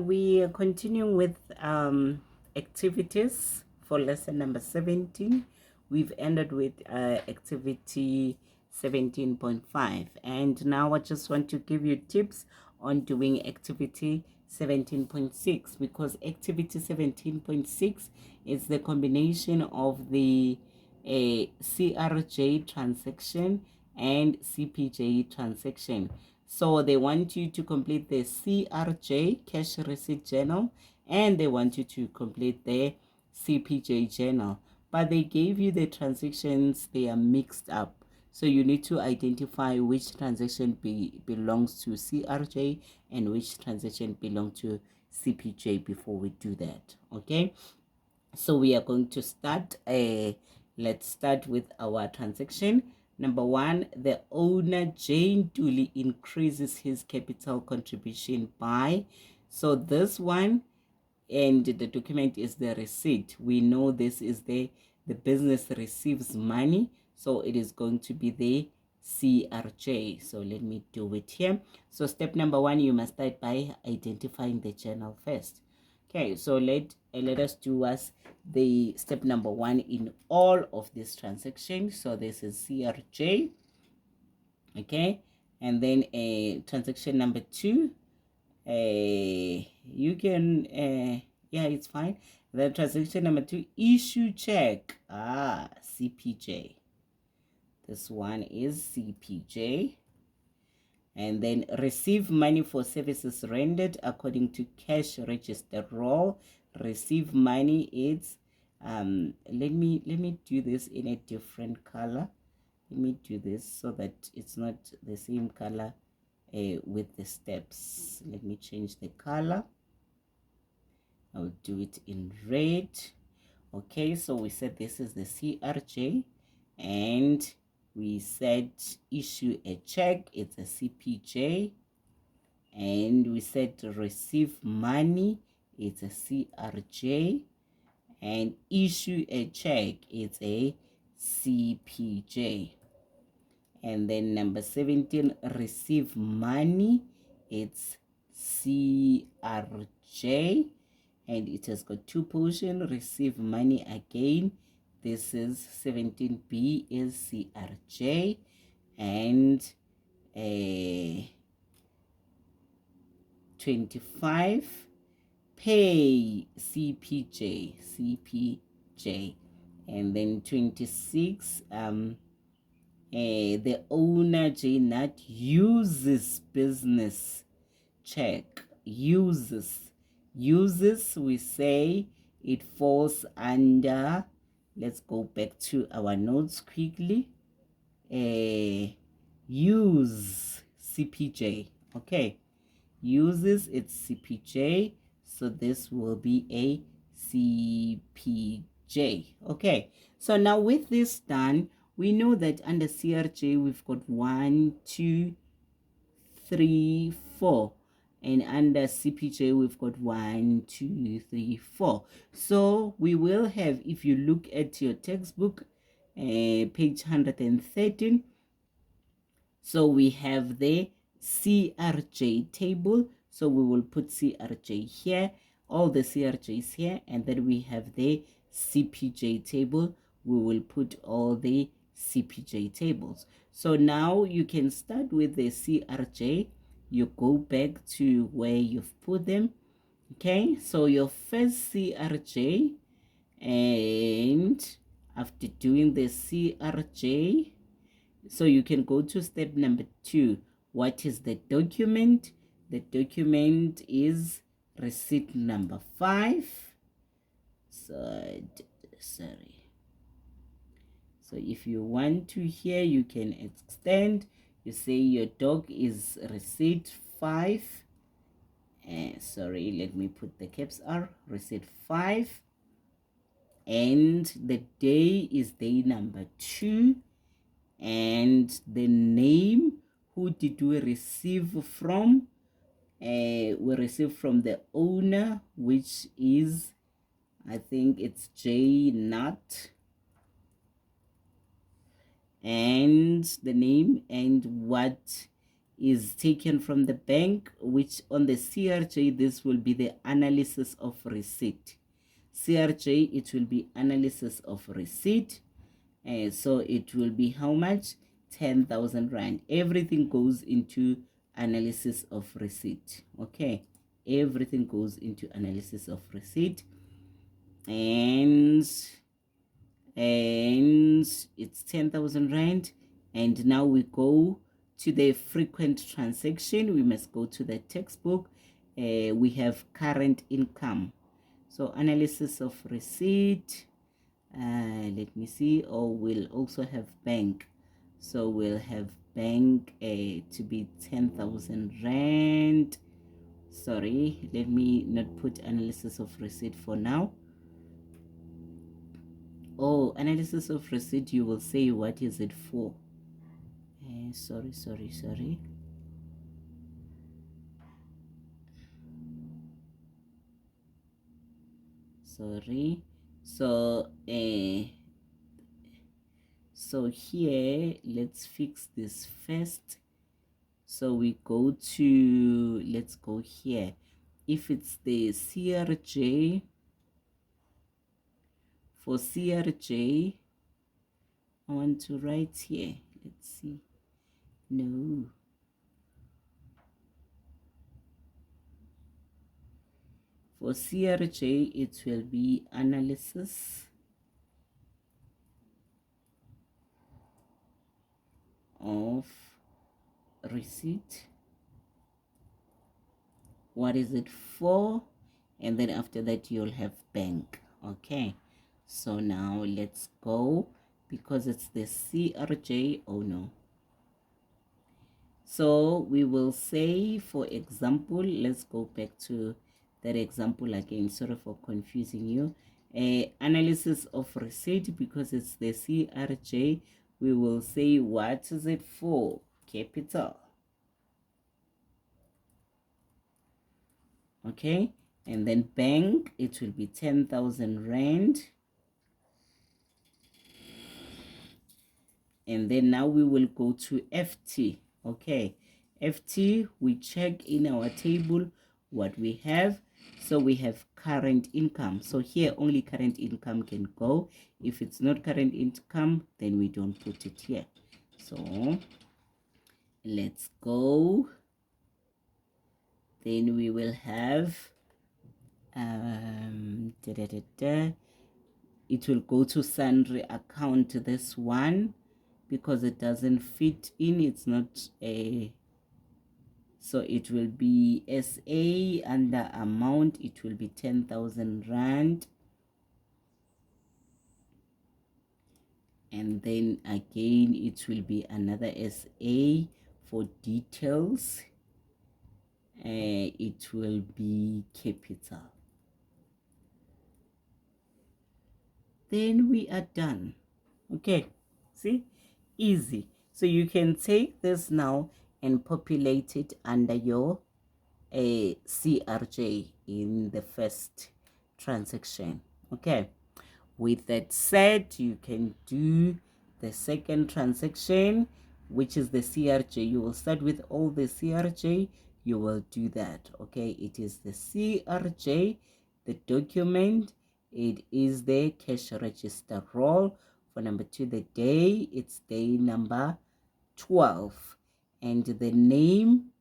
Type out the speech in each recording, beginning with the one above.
we are continuing with activities for lesson number 17. We've ended with activity 17.5, and now I just want to give you tips on doing activity 17.6, because activity 17.6 is the combination of the CRJ transaction and CPJ transaction. So they want you to complete the CRJ, cash receipt journal, and they want you to complete the CPJ journal. But they gave you the transactions, they are mixed up. So you need to identify which transaction belongs to CRJ and which transaction belongs to CPJ before we do that. Okay, so we are going to start. Let's start with our transaction. Number 1, the owner Jane Dooley increases his capital contribution by. So this one, and the document is the receipt. We know this is the business receives money, so it is going to be the CRJ. So let me do it here. So step number 1, you must start by identifying the journal first. Okay, so let us do us the step number 1 in all of this transaction. So this is CRJ. Okay, and then transaction number 2, you can yeah, it's fine. The transaction number 2, issue check, CPJ. This one is CPJ. And then receive money for services rendered according to cash register role. Receive money, it's let me do this in a different color. Let me do this so that it's not the same color with the steps. Let me change the color. I'll do it in red. Okay, so we said this is the CRJ, and we said issue a check, it's a CPJ, and we said receive money, it's a CRJ, and issue a check, it's a CPJ. And then number 17, receive money, it's CRJ, and it has got 2 portions. Receive money again, this is 17B is CRJ, and 25 pay CPJ, and then 26 the owner J Nut uses business check. Uses, we say it falls under, let's go back to our notes quickly. Use CPJ. Okay, uses, it's CPJ, so this will be a CPJ. Okay, so now with this done, we know that under CRJ we've got 1, 2, 3, 4, and under CPJ we've got 1, 2, 3, 4. So we will have, if you look at your textbook, page 113, so we have the CRJ table. So we will put CRJ here, all the CRJs here, and then we have the CPJ table. We will put all the CPJ tables. So now you can start with the CRJ. You go back to where you've put them. Okay, so your first CRJ, and after doing the CRJ, so you can go to step number 2. What is the document? The document is receipt number 5. So if you want to here, you can extend. You say your dog is receipt 5. Sorry, let me put the caps R. Receipt 5. And the day is day number 2. And the name, who did we receive from? We received from the owner, which is, I think it's J Nut. And the name, and what is taken from the bank, which on the CRJ, this will be the analysis of receipt. CRJ, it will be analysis of receipt. So it will be how much? 10,000 Rand. Everything goes into analysis of receipt. Okay. Everything goes into analysis of receipt. And it's 10,000 Rand. And now we go to the frequent transaction. We must go to the textbook. We have current income. So analysis of receipt. Let me see. Or we'll also have bank. So we'll have bank to be 10,000 Rand. Sorry, let me not put analysis of receipt for now. Oh, analysis of receipt, you will say what is it for. Sorry. So here, let's fix this first. So we go to, let's go here. If it's the CRJ, for CRJ, I want to write here. Let's see. No. For CRJ, it will be analysis of receipt. What is it for? And then after that, you'll have bank. Okay. So now let's go, because it's the CRJ. Oh no. So we will say, for example, let's go back to that example again, sorry for confusing you. Analysis of receipt, because it's the CRJ, we will say, what is it for? Capital. Okay, and then bank, it will be 10,000 Rand. And then now we will go to FT. Okay, FT, we check in our table what we have. So we have current income. So here only current income can go. If it's not current income, then we don't put it here. So let's go. Then we will have it will go to sundry account, this one, because it doesn't fit in, it's not a, so it will be SA under amount, it will be 10,000 Rand. And then again, it will be another SA for details. It will be capital. Then we are done. Okay, see, easy. So you can take this now and populate it under your CRJ in the first transaction. Okay, with that said, you can do the second transaction, which is the CRJ. You will start with all the CRJ, you will do that. Okay, it is the CRJ, the document, it is the cash register roll. For number 2, the day, it's day number 12. And the name,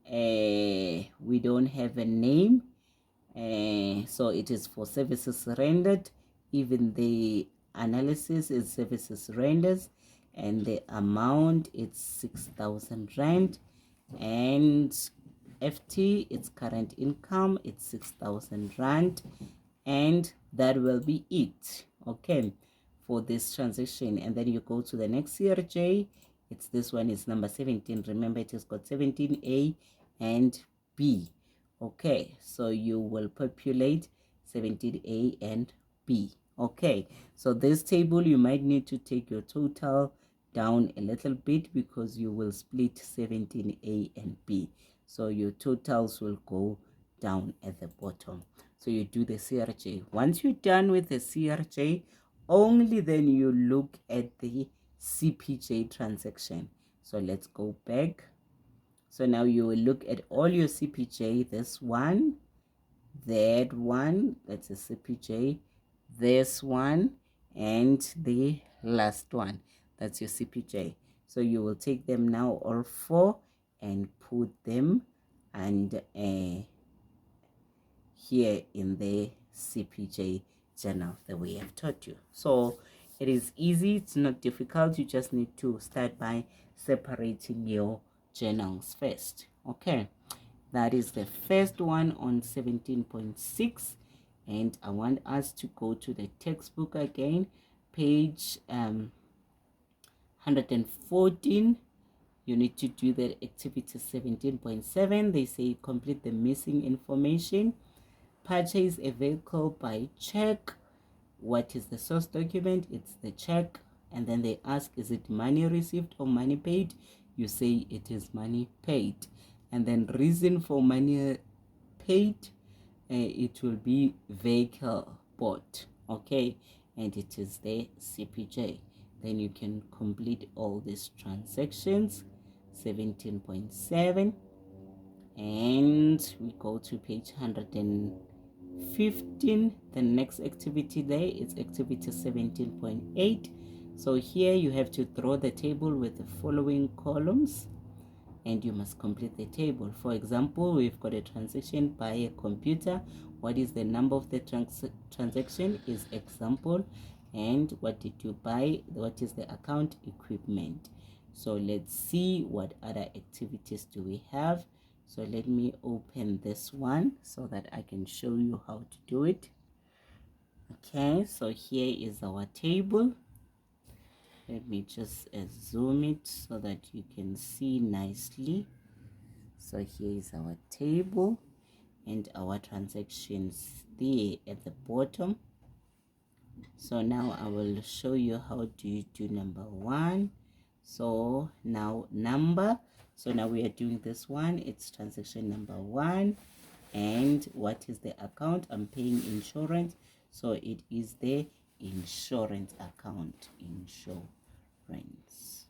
we don't have a name. So it is for services rendered. Even the analysis is services renders. And the amount, it's 6,000 Rand. And FT, it's current income, it's 6,000 Rand. And that will be it. Okay, for this transaction. And then you go to the next CRJ. It's this one, is number 17. Remember, it has got 17A and B. Okay, so you will populate 17A and B. Okay, so this table, you might need to take your total down a little bit, because you will split 17A and B. So your totals will go down at the bottom. So you do the CRJ. Once you're done with the CRJ, only then you look at the CPJ transaction. So let's go back. So now you will look at all your CPJ, this one, that one, that's a CPJ, this one, and the last one, that's your CPJ. So you will take them now, all four, and put them and here in the CPJ journal the way I've taught you. So it is easy, it's not difficult. You just need to start by separating your journals first. Okay, that is the first one on 17.6, and I want us to go to the textbook again, page 114. You need to do the activity 17.7. They say complete the missing information. Purchase a vehicle by check. What is the source document? It's the check. And then they ask, is it money received or money paid? You say it is money paid. And then reason for money paid, it will be vehicle bought. Okay, and it is the CPJ. Then you can complete all these transactions. 17.7, and we go to page 115. The next activity there is activity 17.8. So here you have to draw the table with the following columns, and you must complete the table. For example, we've got a transaction by a computer. What is the number of the transaction is example. And what did you buy? What is the account? Equipment. So let's see what other activities do we have. So let me open this one so that I can show you how to do it. Okay, so here is our table. Let me just zoom it so that you can see nicely. So here is our table and our transactions there at the bottom. So now I will show you how do you do number one. So now number, so now we are doing this one, it's transaction number one. And what is the account? I'm paying insurance, so it is the insurance account, insurance.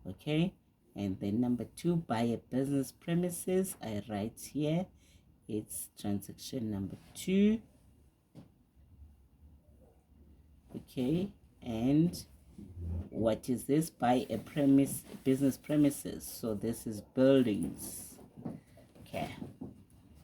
Okay, and then number two, buy a business premises. I write here, it's transaction number two. Okay, and what is this? Buy a business premises. So this is buildings. Okay,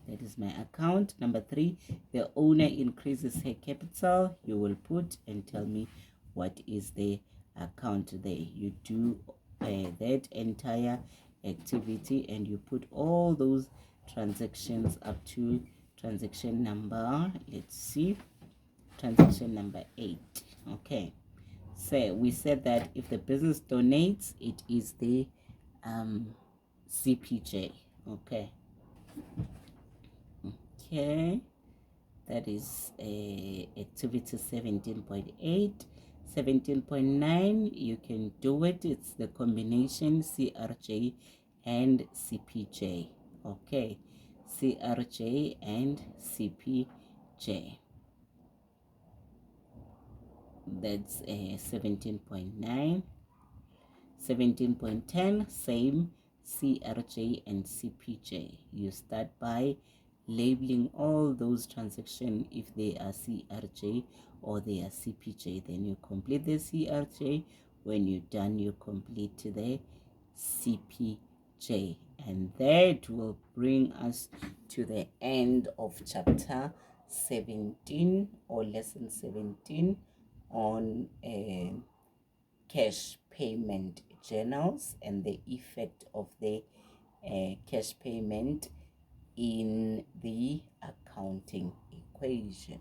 that is my account. Number three, the owner increases her capital. You will put and tell me what is the account there. You do that entire activity and you put all those transactions up to transaction number, let's see, transaction number 8. Okay, so we said that if the business donates, it is the CPJ. Okay, that is activity 17.8. 17.9, you can do it. It's the combination CRJ and CPJ. Okay, CRJ and CPJ. That's 17.9. 17.10, same, CRJ and CPJ. You start by labeling all those transactions if they are CRJ or they are CPJ. Then you complete the CRJ. When you're done, you complete the CPJ. And that will bring us to the end of chapter 17 or lesson 17 on cash payment journals and the effect of the cash payment in the accounting equation.